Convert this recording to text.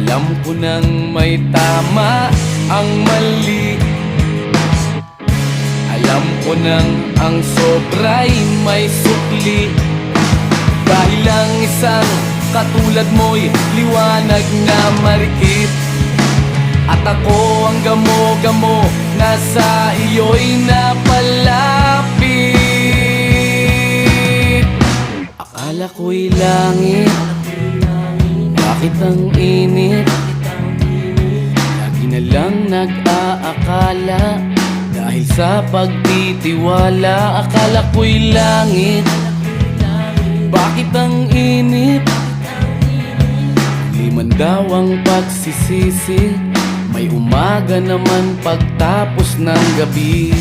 Alam ko nang may tama ang mali. Alam ko nang ang sobra'y may sukli. Dahil ang isang katulad mo'y liwanag na marikit. At ako ang gamo-gamo na sa iyo'y napalapit. Akala ko'y langit, bakit ang init? Lagi na lang nag-aakala, dahil sa pagtitiwala. Akala ko'y langit, bakit ang init? Di man daw ang pagsisisi, may umaga naman pagtapos ng gabi.